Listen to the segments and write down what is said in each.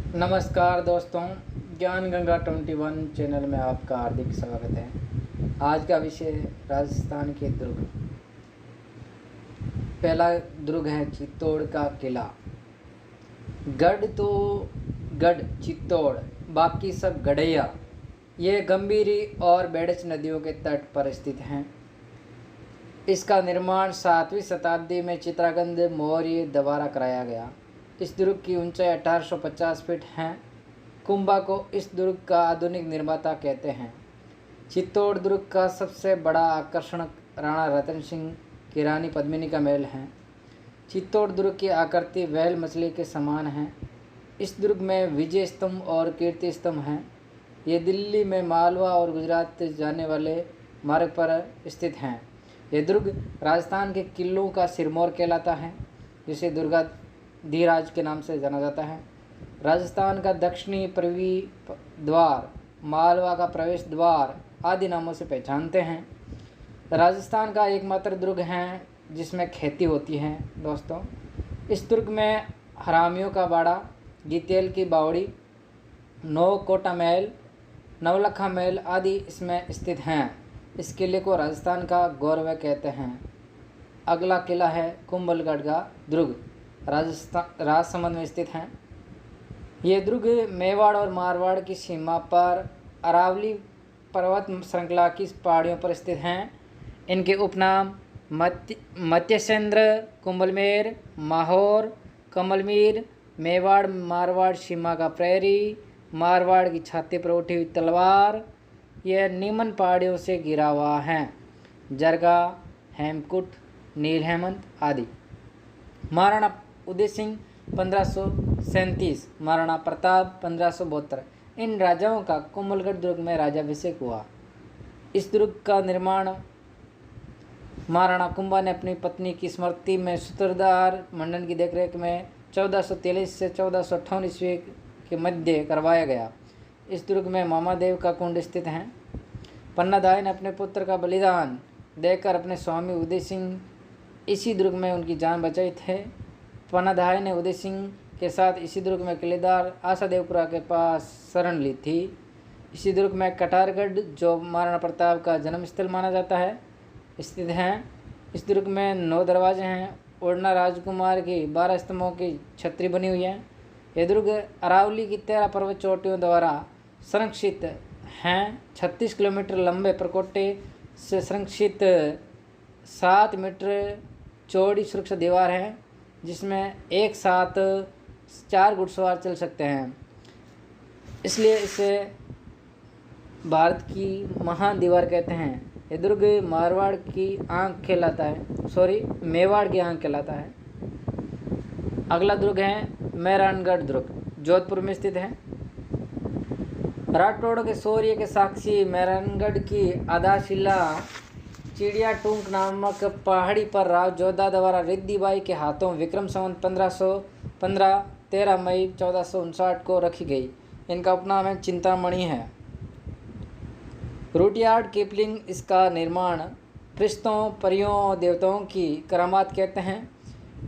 नमस्कार दोस्तों, ज्ञान गंगा 21 चैनल में आपका हार्दिक स्वागत है। आज का विषय राजस्थान के दुर्ग। पहला दुर्ग है चित्तौड़ का किला। गढ़ तो गढ़ चित्तौड़, बाकी सब गढ़ैया। ये गंभीरी और बेड़च नदियों के तट पर स्थित हैं। इसका निर्माण 7वीं शताब्दी में चित्रागंद मौर्य द्वारा कराया गया। इस दुर्ग की ऊंचाई 1850 फीट है। कुंभा को इस दुर्ग का आधुनिक निर्माता कहते हैं। चित्तौड़ दुर्ग का सबसे बड़ा आकर्षण राणा रतन सिंह की रानी पद्मिनी का महल है। चित्तौड़ दुर्ग की आकृति व्हेल मछली के समान है। इस दुर्ग में विजय स्तंभ और कीर्ति स्तंभ हैं। ये दिल्ली में मालवा और गुजरात जाने वाले मार्ग पर स्थित हैं। ये दुर्ग राजस्थान के किलों का सिरमौर कहलाता है, जिसे दुर्गा धीराज के नाम से जाना जाता है। राजस्थान का दक्षिणी पूर्वी द्वार, मालवा का प्रवेश द्वार आदि नामों से पहचानते हैं। राजस्थान का एकमात्र दुर्ग है जिसमें खेती होती है। दोस्तों, इस दुर्ग में हरामियों का बाड़ा, गीतेल की बावड़ी, नौ कोटा महल, नवलखा महल आदि इसमें स्थित हैं। इस किले को राजस्थान का गौरव कहते हैं। अगला किला है कुंभलगढ़ का दुर्ग, राजसमंद में स्थित हैं। ये दुर्ग मेवाड़ और मारवाड़ की सीमा पर अरावली पर्वत श्रृंखला की पहाड़ियों पर स्थित हैं। इनके उपनाम मत्स्येंद्र, कुंभलमेर, माहौर, कमलमीर, मेवाड़ मारवाड़ सीमा का प्रहरी, मारवाड़ की छाती पर उठी हुई तलवार। यह निम्न पहाड़ियों से घिरा हुआ है। जरगा, हेमकुट, नील हेमंत आदि। महाराणा उदय सिंह 1537, महाराणा प्रताप 1572, इन राजाओं का कुंभलगढ़ दुर्ग में राज्याभिषेक हुआ। इस दुर्ग का निर्माण महाराणा कुंभा ने अपनी पत्नी की स्मृति में सूत्रधार मंडन की देखरेख में 1443 से 1458 ईस्वी के मध्य करवाया गया। इस दुर्ग में मामादेव का कुंड स्थित है। पन्नाधाय ने अपने पुत्र का बलिदान देकर अपने स्वामी उदय सिंह इसी दुर्ग में उनकी जान बचाई थे। पन्नाधाय ने उदय सिंह के साथ इसी दुर्ग में किलेदार आशादेवपुरा के पास शरण ली थी। इसी दुर्ग में कटारगढ़, जो महाराणा प्रताप का जन्मस्थल माना जाता है, स्थित हैं। इस दुर्ग में 9 दरवाजे हैं। ओडना राजकुमार की 12 स्तंभों की छतरी बनी हुई है। यह दुर्ग अरावली की 13 पर्वत चोटियों द्वारा संरक्षित हैं। 36 किलोमीटर लंबे प्रकोटे से संरक्षित 7 मीटर चौड़ी सुरक्षा दीवार है, जिसमें एक साथ 4 घुड़सवार चल सकते हैं। इसलिए इसे भारत की महादीवार कहते हैं। यह दुर्ग मारवाड़ की आंख कहलाता है, मेवाड़ की आंख कहलाता है। अगला दुर्ग है मेहरानगढ़ दुर्ग, जोधपुर में स्थित है। राठौड़ के शौर्य के साक्षी मेहरानगढ़ की आधारशिला चिड़िया टूंक नामक पहाड़ी पर राव जोधा द्वारा रिद्धि बाई के हाथों विक्रम संवत 1515 13 मई 1459 को रखी गई। इनका उपनाम है चिंतामणि है। रुडयार्ड किपलिंग इसका निर्माण फरिश्तों, परियों और देवताओं की करामात कहते हैं।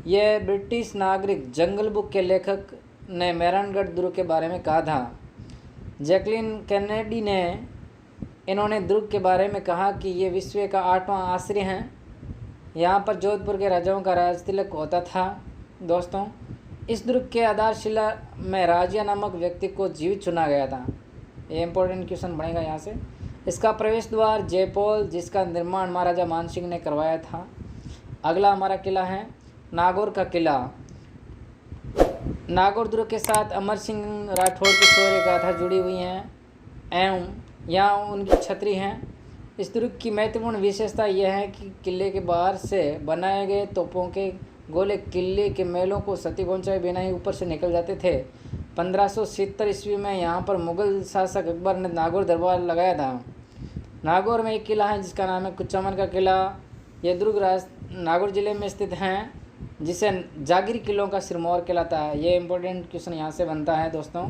यह ब्रिटिश नागरिक जंगल बुक के लेखक ने मेहरानगढ़ दुर्ग के बारे में कहा था। जैकलिन कैनेडी ने इन्होंने दुर्ग के बारे में कहा कि ये विश्व का 8वां आश्रय है। यहाँ पर जोधपुर के राजाओं का राज तिलक होता था। दोस्तों, इस दुर्ग के आधारशिला में राजिया नामक व्यक्ति को जीवित चुना गया था। ये इंपॉर्टेंट क्वेश्चन बनेगा यहाँ से। इसका प्रवेश द्वार जयपोल, जिसका निर्माण महाराजा मानसिंह ने करवाया था। अगला हमारा किला है नागौर का किला। नागौर दुर्ग के साथ अमर सिंह राठौड़ की शौर्य गाथा जुड़ी हुई हैं एवं यहाँ उनकी छतरी हैं। इस दुर्ग की महत्वपूर्ण विशेषता यह है कि किले के बाहर से बनाए गए तोपों के गोले किले के महलों को क्षति पहुँचाए बिना ही ऊपर से निकल जाते थे। 1570 ईस्वी में यहाँ पर मुगल शासक अकबर ने नागौर दरबार लगाया था। नागौर में एक किला है जिसका नाम है कुचामन का किला। यह दुर्ग नागौर जिले में स्थित हैं, जिसे जागीरी किलों का सिरमौर कहलाता है। ये इंपॉर्टेंट क्वेश्चन यहाँ से बनता है दोस्तों,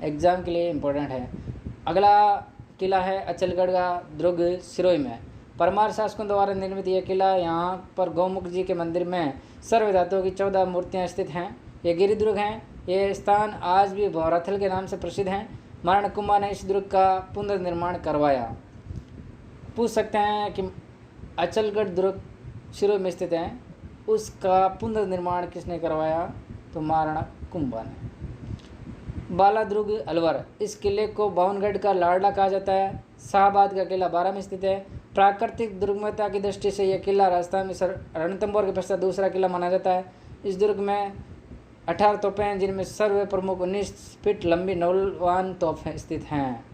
एग्जाम के लिए इम्पोर्टेंट है। अगला किला है अचलगढ़ का दुर्ग, सिरोही में। परमार शासकों द्वारा निर्मित यह किला, यहाँ पर गौमुख जी के मंदिर में सर्व धातुओं की 14 मूर्तियाँ स्थित हैं। ये गिरि दुर्ग हैं। ये स्थान आज भी भौराथल के नाम से प्रसिद्ध हैं। महाराणा कुंभा ने इस दुर्ग का पुनर्निर्माण करवाया। पूछ सकते हैं कि अचलगढ़ दुर्ग शिरो में स्थित है, उसका पुनर्निर्माण किसने करवाया? तो महाराणा कुंभा ने। बाला दुर्ग अलवर, इस किले को बावनगढ़ का लाडला कहा जाता है। शाहबाद का किला बारा में स्थित है। प्राकृतिक दुर्गमता की दृष्टि से यह किला राजस्थान में रणथंभौर के पश्चात दूसरा किला माना जाता है। इस दुर्ग में 18 तोपें हैं, जिनमें सर्व प्रमुख 19 फीट लंबी नौलवान तोपें स्थित हैं।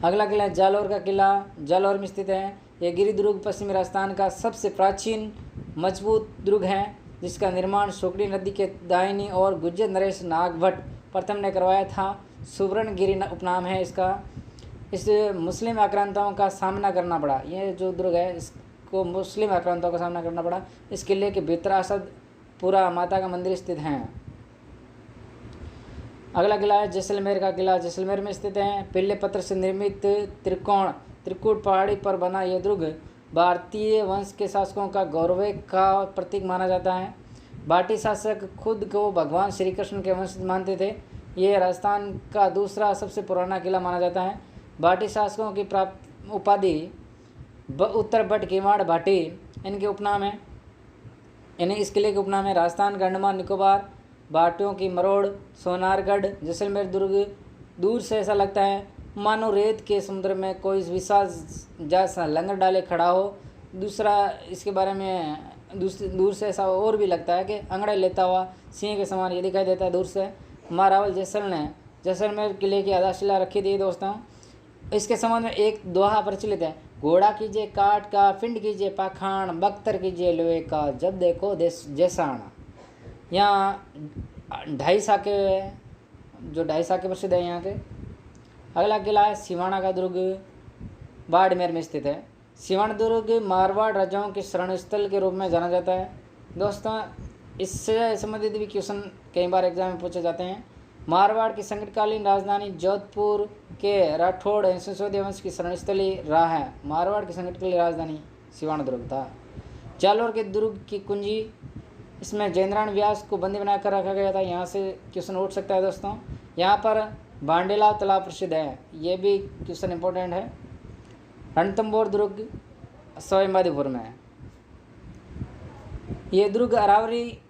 अगला किला है जालौर का किला, जालौर में स्थित है। यह गिरि दुर्ग पश्चिमी राजस्थान का सबसे प्राचीन मजबूत दुर्ग है, जिसका निर्माण सोकड़ी नदी के दाहिनी ओर गुज्जर नरेश नागभट्ट प्रथम ने करवाया था। सुवर्णगिरी उपनाम है इसका। इस मुस्लिम आक्रांताओं का सामना करना पड़ा, ये जो दुर्ग है इसको मुस्लिम आक्रांताओं का सामना करना पड़ा। इस किले के भीतर असदपुरा माता का मंदिर स्थित हैं। अगला किला है जैसलमेर का किला, जैसलमेर में स्थित है। पीले पत्थर से निर्मित त्रिकूट पहाड़ी पर बना यह दुर्ग भारतीय वंश के शासकों का गौरव का प्रतीक माना जाता है। भाटी शासक खुद को भगवान श्री कृष्ण के वंशज मानते थे। ये राजस्थान का दूसरा सबसे पुराना किला माना जाता है। भाटी शासकों की प्राप्त उपाधि उत्तर भट्ट किवाड़ भाटी इनके उपनाम है, यानी इस किले के उपनाम है। राजस्थान का अंडमान निकोबार, भाटियों की मरोड़, सोनारगढ़, जैसलमेर दुर्ग दूर से ऐसा लगता है मानो रेत के समुद्र में कोई विशाल जैसा लंगर डाले खड़ा हो। दूसरा इसके बारे में दूर से ऐसा और भी लगता है कि अंगड़े लेता हुआ सिंह के समान ये दिखाई देता है दूर से। महारावल जैसल ने जैसलमेर किले की आधारशिला रखी थी दोस्तों। इसके संबंध में एक दोहा प्रचलित है, घोड़ा कीजिए काट का, पिंड कीजिए पाखान, बख्तर कीजिए लोहे का, जब देखो जैसाना। यहाँ 2.5 साके, जो 2.5 साके प्रसिद्ध है यहाँ के। अगला किला है सिवाना का दुर्ग, बाड़मेर में स्थित है। सिवान दुर्ग मारवाड़ राजाओं के शरण स्थल के रूप में जाना जाता है। दोस्तों इससे संबंधित भी क्वेश्चन कई बार एग्जाम में पूछे जाते हैं। मारवाड़ की संकटकालीन राजधानी जोधपुर के राठौड़ सिसोदिया वंश की शरणस्थली रहा है। मारवाड़ की संकटकालीन राजधानी सिवान दुर्ग था। जालौर के दुर्ग की कुंजी, इसमें जयन्द्रायण व्यास को बंदी बनाकर रखा गया था। यहाँ से क्वेश्चन उठ सकता है दोस्तों। यहाँ पर भांडेला तालाब प्रसिद्ध है, ये भी क्वेश्चन इंपॉर्टेंट है। रणथंभौर दुर्ग सवाई माधोपुर में है। ये दुर्ग अरावली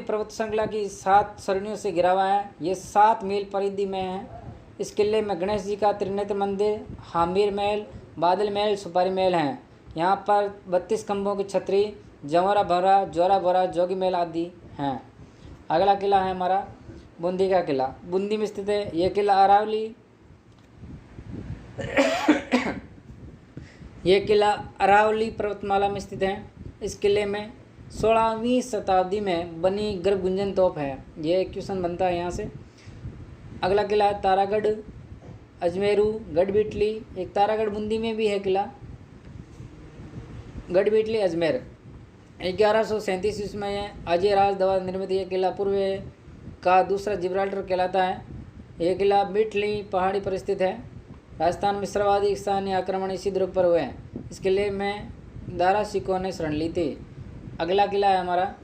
पर्वत श्रृंखला की 7 सरणियों से घिरा हुआ है। ये 7 मील परिधि में है। इस किले में गणेश जी का त्रिनेत्र मंदिर, हामिर महल, बादल महल, सुपारी महल हैं। यहाँ पर 32 खंभों की छतरी, जमोरा भरा, जोरा भरा, जोगी महल आदि हैं। अगला किला है हमारा बूंदी का किला, बूंदी में स्थित है। यह किला अरावली पर्वतमाला में स्थित है। इस किले में 16वीं शताब्दी में बनी गर्भगुंजन तोप है। ये क्वेश्चन बनता है यहाँ से। अगला किला है तारागढ़ अजमेरू गढ़बिटली, एक तारागढ़ बूंदी में भी है किला, गढ़बिटली अजमेर। 1137 ईस्वी में अजयराज द्वारा निर्मित यह किला पूर्व का दूसरा जिब्राल्टर कहलाता है। यह किला बिटली पहाड़ी पर स्थित है। राजस्थान में सर्वाधिक स्थानीय आक्रमण इसी दुर्ग पर हुए हैं। इस किले में दारा सिखों ने शरण ली थी। अगला किला है हमारा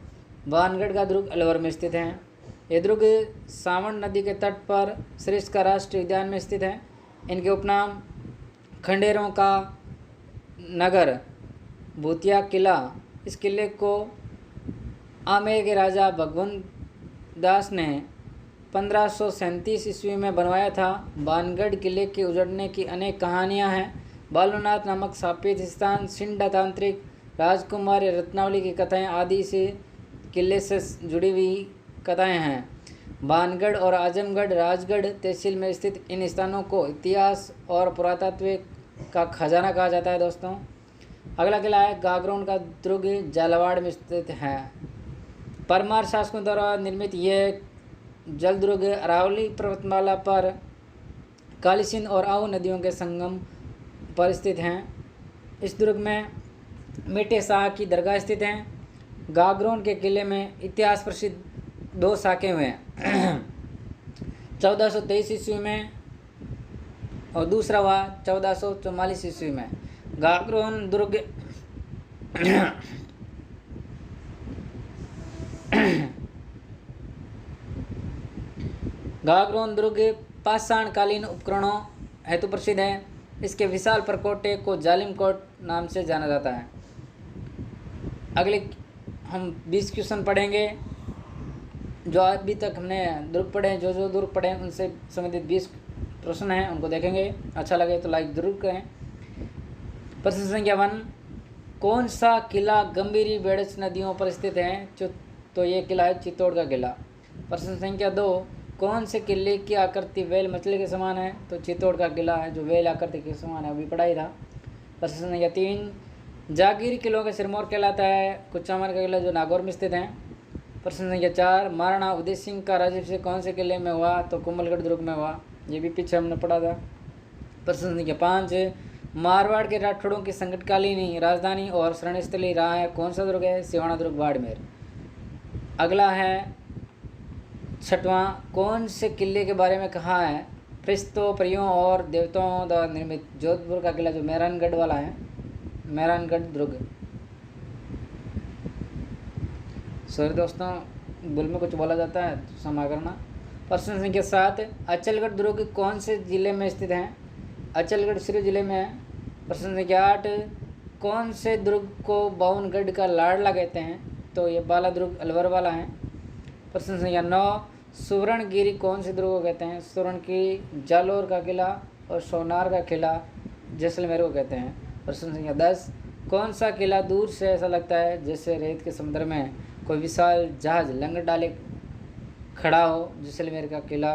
भानगढ़ का दुर्ग, अलवर में स्थित है। यह दुर्ग सावन नदी के तट पर श्रेष्ठ का राष्ट्रीय उद्यान में स्थित है। इनके उपनाम खंडेरों का नगर, भूतिया किला। इस किले को आमेर के राजा भगवंत दास ने 1537 ईस्वी में बनवाया था। भानगढ़ किले के उजड़ने की अनेक कहानियां हैं। बालूनाथ नामक स्थापित स्थान, सिंडा तांत्रिक, राजकुमारी, रत्नावली की कथाएं आदि से किले से जुड़ी हुई कथाएं हैं। भानगढ़ और आजमगढ़ राजगढ़ तहसील में स्थित इन स्थानों को इतिहास और पुरातत्व का खजाना कहा जाता है दोस्तों। अगला किला है गागरोन का दुर्ग, झालावाड़ में स्थित है। परमार शासकों द्वारा निर्मित यह जल दुर्ग अरावली पर्वतमाला पर काली सिंध और आहू नदियों के संगम पर स्थित हैं। इस दुर्ग में मीठे शाह की दरगाह स्थित हैं। गागरोन के किले में इतिहास प्रसिद्ध 2 साके हुए हैं। 1423 ईस्वी में और दूसरा हुआ 1444 ईस्वी में। गागरोन दुर्ग गागरोन दुर्ग पाषाणकालीन उपकरणों हेतु प्रसिद्ध है। इसके विशाल प्रकोटे को जालिम कोट नाम से जाना जाता है। अगले हम 20 क्वेश्चन पढ़ेंगे। जो अभी तक हमने दुर्ग पढ़े, जो दुर्ग पढ़े उनसे संबंधित 20 प्रश्न हैं, उनको देखेंगे। अच्छा लगे तो लाइक जरूर करें। प्रश्न संख्या 1, कौन सा किला गंभीरी बेड़च नदियों पर स्थित है? तो ये किला है चित्तौड़ का किला। प्रश्न संख्या 2, कौन से किले की आकृति वेल मछली के समान है? तो चित्तौड़ का किला है जो वेल आकृति के समान है, अभी पढ़ाई था। प्रश्न संख्या 3, जागीर किलों का सिरमौर कहलाता है कुचामन का किला जो नागौर में स्थित है। प्रश्न संख्या 4, महाराणा उदय सिंह का राज्याभिषेक कौन से किले में हुआ? तो कोमलगढ़ दुर्ग में हुआ, ये भी पीछे हमने पढ़ा था। प्रश्न संख्या 5, मारवाड़ के राठौड़ों की संकटकालीन राजधानी और शरणस्थली रहा है कौन सा दुर्ग है? सिवाना दुर्ग बाड़मेर। अगला है 6वां, कौन से किले के बारे में कहा है? फरिश्तों, परियों और देवताओं द्वारा निर्मित। जोधपुर का किला जो मेहरानगढ़ वाला है, मेहरानगढ़ दुर्ग। सॉरी दोस्तों, बुल में कुछ बोला जाता है तो क्षमा करना। प्रश्न संख्या 7, अचलगढ़ दुर्ग कौन से जिले में स्थित है? अचलगढ़ सिरोही जिले में है। प्रश्न संख्या 8, कौन से दुर्ग को बावनगढ़ का लाडला कहते हैं? तो ये बाला दुर्ग अलवर वाला है। प्रश्न संख्या 9, सुवर्णगिरी कौन से दुर्ग को कहते हैं? सुवर्ण की जालोर का किला और सोनार का किला जैसलमेर को कहते हैं। प्रश्न संख्या 10, कौन सा किला दूर से ऐसा लगता है जैसे रेत के समुद्र में कोई विशाल जहाज लंगर डाले खड़ा हो? जैसलमेर का किला।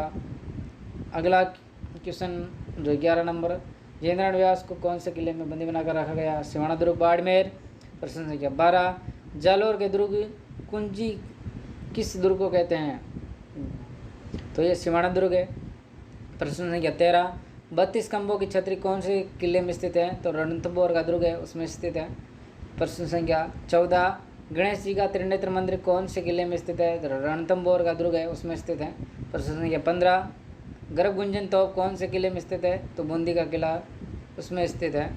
अगला क्वेश्चन जो 11 नंबर, जेंद्रनाथ व्यास को कौन से किले में बंदी बनाकर रखा गया? सिवाना दुर्ग बाड़मेर। प्रश्न संख्या 12, जालोर के दुर्ग कुंजी किस दुर्ग को कहते हैं? तो ये सिवाना दुर्ग है। प्रश्न संख्या 13, 32 खंभों की छतरी कौन से किले में स्थित है? तो रणथंभौर का दुर्ग है, उसमें स्थित है। प्रश्न संख्या 14, गणेश जी का त्रिनेत्र मंदिर कौन से किले में स्थित है? तो रणथंभौर का दुर्ग है, उसमें स्थित है। प्रश्न संख्या 15, गर्भगुंजन तोप कौन से किले में स्थित है? तो बूंदी का किला, उसमें स्थित है।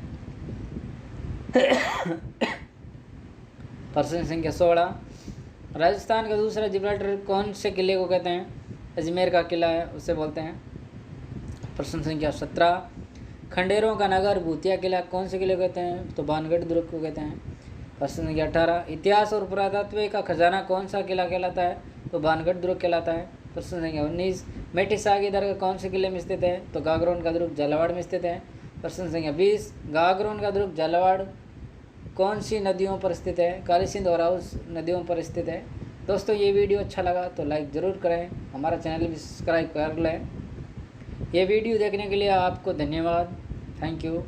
प्रश्न संख्या 16, राजस्थान का दूसरा जिब्राल्टर कौन से किले को कहते हैं? अजमेर का किला है, उसे बोलते हैं। प्रश्न संख्या 17, खंडेरों का नगर भूतिया किला कौन से किले को कहते हैं? तो भानगढ़ दुर्ग को कहते हैं। प्रश्न संख्या 18, इतिहास और पुरातत्व का खजाना कौन सा किला कहलाता है? तो भानगढ़ दुर्ग कहलाता है। प्रश्न संख्या 19, मेटिसा की दरगाह कौन से किले में स्थित है? तो गागरोन का दुर्ग झालावाड़ में स्थित है। प्रश्न संख्या 20, गागरोन का दुर्ग झालावाड़ कौन सी नदियों पर स्थित है? काली सिंध और राउस नदियों पर स्थित है। दोस्तों ये वीडियो अच्छा लगा तो लाइक ज़रूर करें, हमारा चैनल भी सब्सक्राइब कर लें। ये वीडियो देखने के लिए आपको धन्यवाद। Thank you.